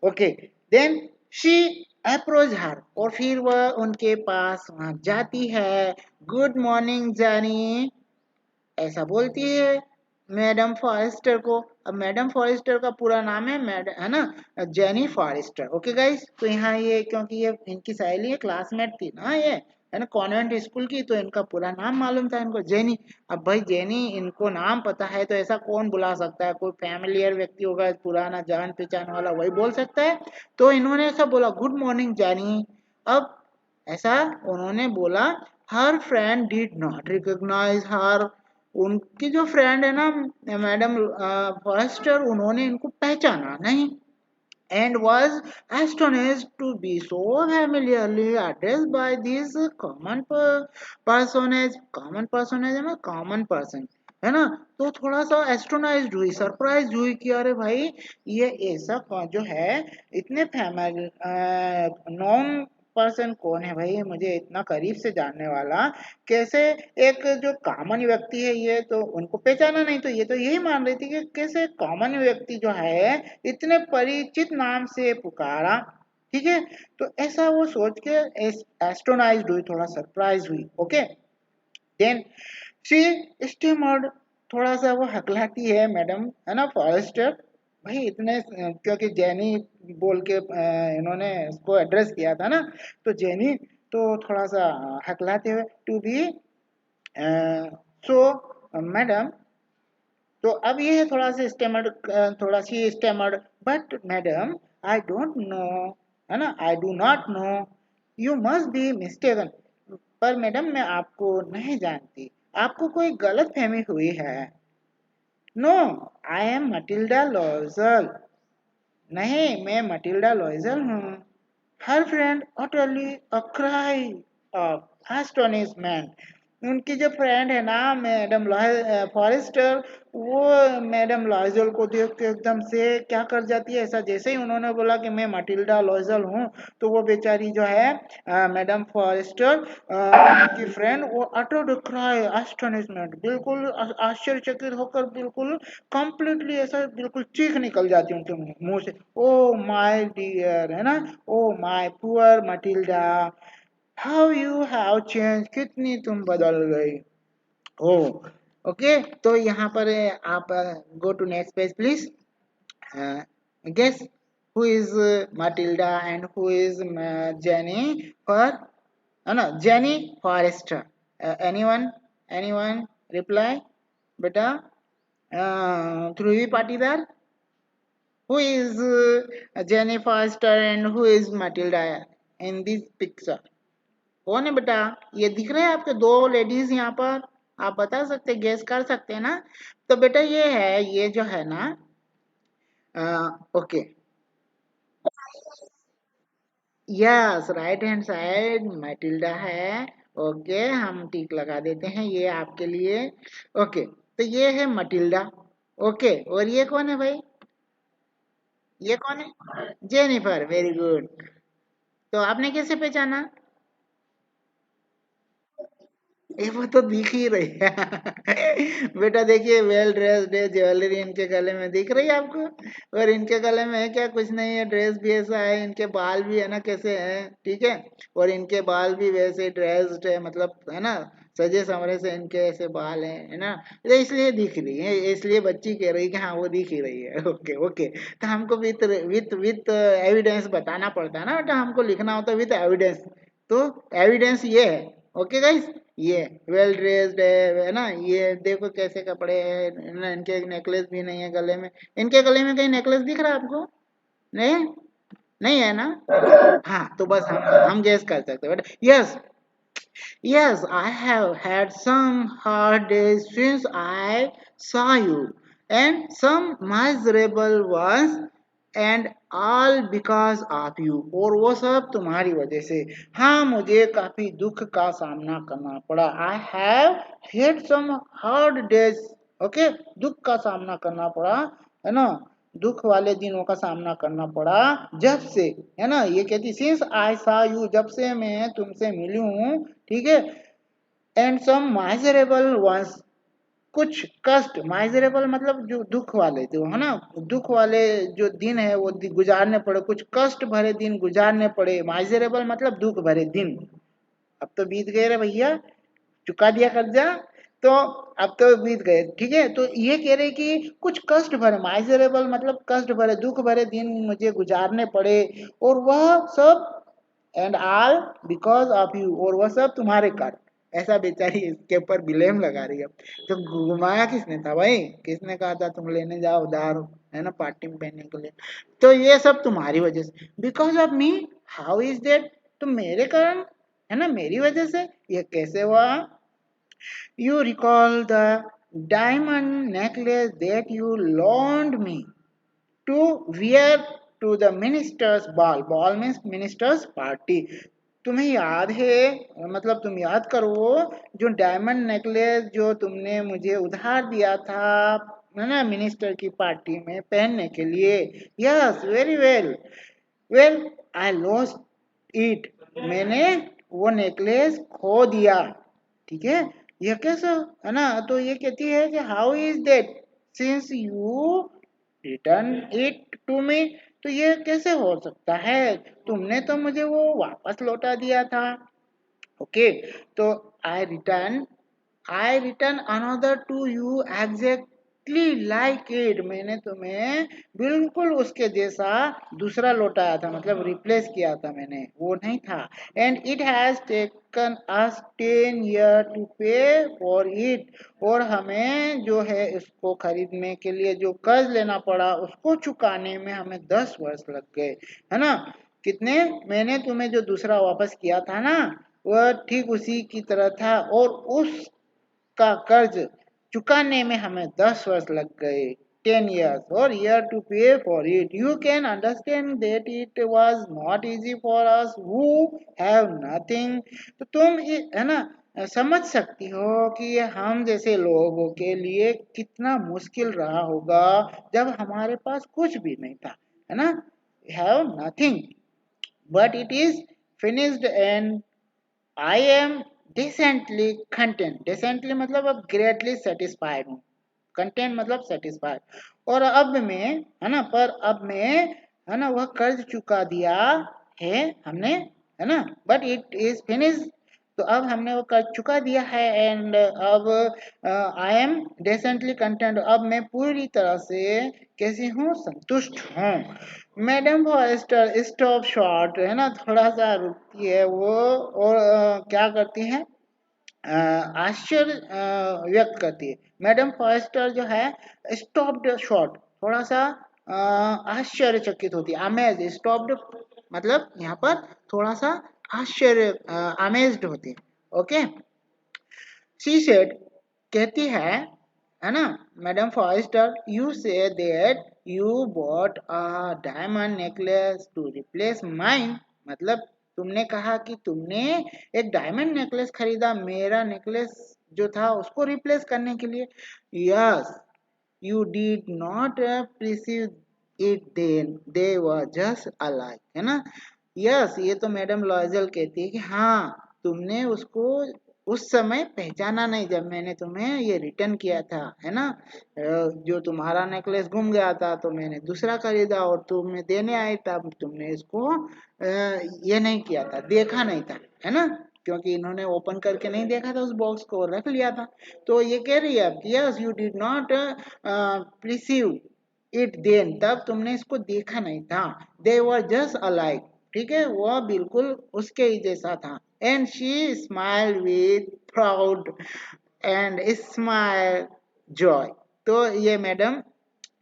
okay. Then she approach her, और फिर वह उनके पास वहां जाती है, गुड मॉर्निंग जानी, ऐसा बोलती है मैडम फॉरेस्टर को। अब मैडम फॉरेस्टर का पूरा नाम है मैडम, है ना, जेनी फॉरेस्टर, ओके गाइस, तो यहाँ ये क्योंकि ये इनकी सहेली है, क्लासमेट थी ना ये, है ना, कॉन्वेंट स्कूल की, तो इनका पूरा नाम मालूम था इनको, जेनी। अब भाई जेनी इनको नाम पता है तो ऐसा कौन बुला सकता है, कोई फैमिलियर व्यक्ति होगा पुराना जान पहचान वाला, वही बोल सकता है, तो इन्होंने ऐसा बोला, गुड मॉर्निंग जेनी। अब ऐसा उन्होंने बोला, her friend did not recognize her, उनकी जो फ्रेंड है ना मैडम फॉरेस्टर, उन्होंने इनको पहचाना नहीं, and was astonished to be so familiarly addressed by this personage, common personage है ना, common person, है ना, तो थोड़ा सा एस्ट्रोनाइज्ड हुई, सरप्राइज हुई कि अरे भाई ये ऐसा जो है, इतने फैमिली नॉन पर्सन कौन है भाई, मुझे इतना करीब से जानने वाला, कैसे, एक जो कॉमन व्यक्ति है ये तो उनको पहचाना नहीं, तो ये तो यही मान रही थी कि कैसे कॉमन व्यक्ति जो है इतने परिचित नाम से पुकारा, ठीक है, तो ऐसा वो सोच के एस्ट्रोनाइज्ड हुई, थोड़ा सरप्राइज हुई, ओके। देन शी स्टिमर्ड, थोड़ा सा वो हकलाती है मैडम, है ना, फॉरेस्टर, भाई इतने क्योंकि जेनी बोल के इन्होंने इसको एड्रेस किया था ना, तो जेनी तो थोड़ा सा हकलाते हुए, टू बी सो मैडम, तो अब ये है थोड़ा सा स्टेमर्ड, थोड़ा सी stammered, but madam I don't know, है ना, I do not know, you must be mistaken, पर मैडम मैं आपको नहीं जानती, आपको कोई गलत फहमी हुई है। नो, आई एम मटिल्डा लॉजल, नहीं मैं मटिल्डा लॉयजल हूँ। हर friend utterly a cry of astonishment, उनकी जो फ्रेंड है ना मैडम फॉरेस्टर, वो मैडम लॉयजल को देख के एकदम से क्या कर जाती है, ऐसा जैसे ही उन्होंने बोला कि मैं मटिल्डा लॉयजल हूँ, तो वो बेचारी जो है मैडम फॉरेस्टर की फ्रेंड, वो अटर क्राई एस्टोनिशमेंट, बिल्कुल आश्चर्यचकित होकर, बिल्कुल कंप्लीटली ऐसा बिल्कुल चीख निकल जाती है उनके मुंह से, ओ माय डियर, है ना, oh my poor Matilda, how you have change, कितनी तुम बदल गई हो, ओके। तो यहाँ पर आप go to next page please, guess who is Matilda and who is Jeanne for, है ना, Jeanne Forestier, anyone, anyone reply बेटा, Dhruvi Patidar, who is Jenny Foster and who is Matilda in this picture, कौन है बेटा, ये दिख रहे हैं आपके दो लेडीज यहाँ पर, आप बता सकते, गेस कर सकते हैं ना, तो बेटा ये है, ये जो है ना, okay, yes, right hand side Matilda है, ओके, हम टिक लगा देते हैं ये आपके लिए। ओके, तो ये है मटिल्डा। ओके, और ये कौन है भाई? ये कौन है? Jennifer, very good. तो आपने कैसे पहचाना? ये वो तो दिख ही रही है। बेटा देखिए, वेल ड्रेस्ड है, ज्वेलरी इनके गले में दिख रही है आपको? और इनके गले में है क्या? कुछ नहीं है, ड्रेस भी ऐसा है, इनके बाल भी है ना कैसे हैं, ठीक है। और इनके बाल भी वैसे ड्रेस्ड है, मतलब है ना, सजे संवरे से इनके ऐसे बाल हैं, है ना। तो इसलिए दिख रही है, इसलिए बच्ची कह रही है कि हाँ वो दिख ही रही है। ओके ओके, तो हमको विथ विथ विथ एविडेंस बताना पड़ता है ना बेटा, हमको लिखना होता है विथ एविडेंस। तो एविडेंस ये है। ओके गाइस, ये वेल ड्रेस्ड है ना, ये देखो कैसे कपड़े हैं ना, इनके नेकलेस भी नहीं है गले में। इनके गले में कहीं नेकलेस दिख रहा है आपको? नहीं, नहीं है ना। हाँ, तो बस हम गेस कर सकते हैं बेटा। Yes, yes, I have had some hard days since I saw you, and some miserable ones, and all because of you. और वो सब तुम्हारी वजह से। हाँ, मुझे काफी दुख का सामना करना पड़ा। I have had some hard days. Okay, दुख का सामना करना पड़ा, है ना। दुख वाले दिनों का सामना करना पड़ा जब से, है ना। ये कहती सिंस आई सा यू, जब से मैं तुमसे मिली हूँ, ठीक है। एंड सम माइजरेबल वंस, कुछ कष्ट, माइजरेबल मतलब जो दुख वाले, जो है ना, दुख वाले जो दिन है वो गुजारने पड़े, कुछ कष्ट भरे दिन गुजारने पड़े। माइजरेबल मतलब दुख भरे दिन। अब तो बीत गए रे भैया, चुका दिया कर्जा, तो अब तो बीत गए, ठीक है। तो ये कह रहे कि कुछ कष्ट भरे, माइजरेबल मतलब कष्ट भरे, दुख भरे दिन मुझे गुजारने पड़े, और वह सब, and all because of you, और वह सब तुम्हारे कारण। ऐसा बेचारी इसके ऊपर ब्लेम लगा रही है। तो घुमाया किसने था भाई? किसने कहा था तुम लेने जाओ उधार, है ना, पार्टी में पहनने के लिए? तो ये सब तुम्हारी वजह से, because of me. How is that? तो मेरे कारण, है ना, मेरी वजह से। ये कैसे हुआ? You recall the diamond necklace that you loaned me to wear to the minister's ball. Ball means minister's party. तुम्हें याद है, मतलब तुम याद करो, जो डायमंड नेकलेस जो तुमने मुझे उधार दिया था, है ना, मिनिस्टर की पार्टी में पहनने के लिए। Yes, very well. Well, I lost it, मैंने वो नेकलेस खो दिया, ठीक है। यह कैसे, है ना। तो ये कहती है कि how is that since you return it to me, तो ये कैसे हो सकता है, तुमने तो मुझे वो वापस लौटा दिया था। ओके, तो I return, I return another to you exactly like it, मैंने तुम्हें बिल्कुल उसके जैसा दूसरा लौटाया था, मतलब रिप्लेस किया था मैंने, वो नहीं था। And it has taken us 10 year to pay for it, और हमें जो है इसको खरीदने के लिए जो कर्ज लेना पड़ा, उसको चुकाने में हमें 10 वर्ष लग गए, है ना। कितने? मैंने तुम्हें जो दूसरा वापस किया था ना, वह ठीक उसी की तरह था, और उसका कर्ज चुकाने में हमें 10 वर्ष लग गए, 10 years और year to pay for it. You can understand that it was not easy for us who have nothing. तो तुम है ना, समझ सकती हो कि ये हम जैसे लोगों के लिए कितना मुश्किल रहा होगा, जब हमारे पास कुछ भी नहीं था, है ना। have nothing, but it is finished and I am decently content. Decently मतलब अब greatly satisfied हूँ। Content मतलब satisfied। और अब मैं, है ना, पर अब मैं, है ना, वह कर्ज चुका दिया है हमने, है ना। But it is finished, तो अब हमने वो कर्ज चुका दिया है, एंड अब आई एम डेसेंटली कंटेंट, अब मैं पूरी तरह से कैसी हूँ, संतुष्ट हूँ। मैडम फॉरेस्टर स्टॉप शॉर्ट, है ना, थोड़ा सा रुकती है वो, और क्या करती है, आश्चर्य व्यक्त करती है। मैडम फॉरेस्टर जो है, स्टॉप्ड शॉर्ट, थोड़ा सा आश्चर्यचकित होती है। अमेज, स्टॉप्ड मतलब यहाँ पर थोड़ा सा आश्चर्य, अमेज्ड होती है। ओके, शी सेड, कहती है ना, madam Forestier, you say that you bought a diamond necklace to replace mine, मतलब तुमने कहा कि तुमने एक डायमंड नेकलेस खरीदा मेरा नेकलेस जो था उसको रिप्लेस करने के लिए। Yes, you did not perceive it then they were just alike, है ना। यस, ये तो मैडम लॉयजल कहती है कि हाँ तुमने उसको उस समय पहचाना नहीं जब मैंने तुम्हें ये रिटर्न किया था, है ना। जो तुम्हारा नेकलेस गुम गया था तो मैंने दूसरा खरीदा और तुम्हें देने आई तब तुमने इसको ये नहीं किया था, देखा नहीं था, है ना। क्योंकि इन्होंने ओपन करके नहीं देखा था उस बॉक्स को, रख लिया था। तो ये कह रही है कि yes you did not perceive it then, तब तुमने इसको देखा नहीं था। दे वर जस्ट अलाइक, ठीक है, वह बिल्कुल उसके ही जैसा था। And she smile with proud and smile Joy. तो ये मैडम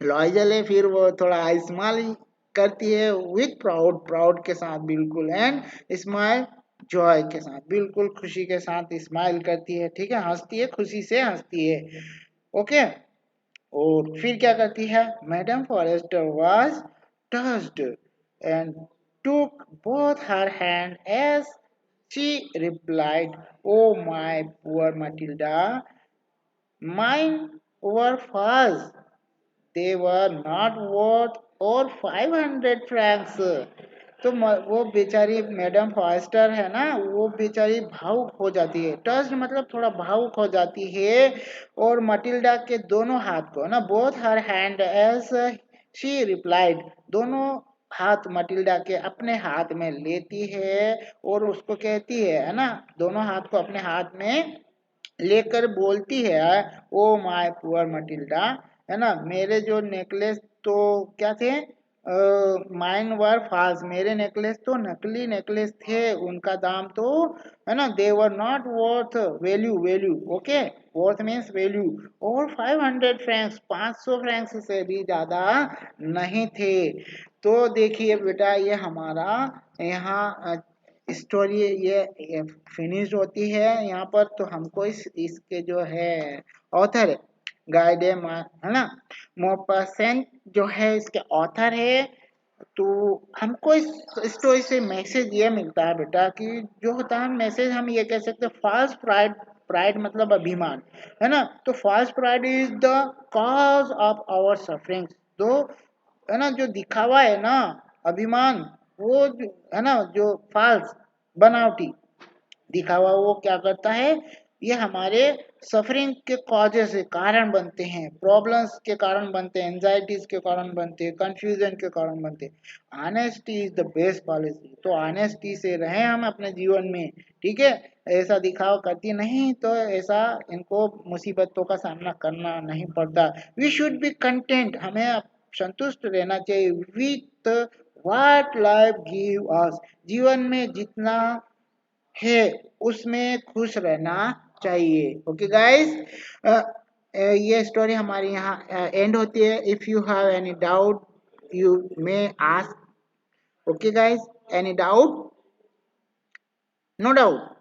लॉयजल है, फिर वो थोड़ा स्माइल करती है विथ प्राउड, प्राउड के साथ बिल्कुल, एंड स्माइल जॉय के साथ, बिल्कुल खुशी के साथ स्माइल करती है, ठीक है, हंसती है, खुशी से हंसती है। ओके, और फिर क्या करती है madam Forestier was touched and took both her hand as she replied, "Oh, my poor Matilda, mine were fast. They were not worth or 500 francs." तो वो बेचारी मैडम फॉस्टर है ना, वो बेचारी भावुक हो जाती है, टस्ट मतलब थोड़ा भावुक हो जाती है, और मटिल्डा के दोनों हाथ को ना, both her hand as she replied, दोनों हाथ मटिल्डा के अपने हाथ में लेती है और उसको कहती है ना, दोनों हाथ को अपने हाथ में लेकर बोलती है, ओ माय पुअर मटिल्डा, है ना, मेरे जो नेकलेस तो क्या थे, माइन वर फाल्स, मेरे नेकलेस तो नकली नेकलेस थे, उनका दाम तो, है ना, they were not worth value, value okay, worth means value, और 500 फ्रैंक्स, 500 फ्रैंक्स से भी ज्यादा नहीं थे। तो देखिए बेटा, ये हमारा यहाँ स्टोरी ये फिनिश होती है यहाँ पर। तो हमको इसके जो है ऑथर है गाइड है ना, मोपासेंट जो है इसके ऑथर है। तो हमको इस स्टोरी से मैसेज ये मिलता है बेटा कि जो होता है मैसेज, हम ये कह सकते हैं फॉल्स प्राइड, प्राइड मतलब अभिमान, है ना। तो false pride is the cause of our suffering. तो है ना, जो दिखावा है ना, अभिमान, वो है ना, जो फॉल्स बनावटी दिखावा, वो क्या करता है, ये हमारे सफरिंग के कॉजेस से कारण बनते हैं, प्रॉब्लम्स के कारण बनते हैं, एंजाइटीज के कारण बनते हैं, कंफ्यूजन के कारण बनते हैं। Honesty is the best policy. तो ऑनेस्टी से रहें हम अपने जीवन में, ठीक है, ऐसा दिखावा करती नहीं तो ऐसा इनको मुसीबतों का सामना करना नहीं पड़ता। वी शुड बी कंटेंट, हमें संतुष्ट रहना चाहिए with what life give us, जीवन में जितना है उसमें खुश रहना चाहिए। ओके गाइस, ये स्टोरी हमारी यहाँ एंड होती है। If you have any doubt you may ask. Okay guys, any doubt? No doubt?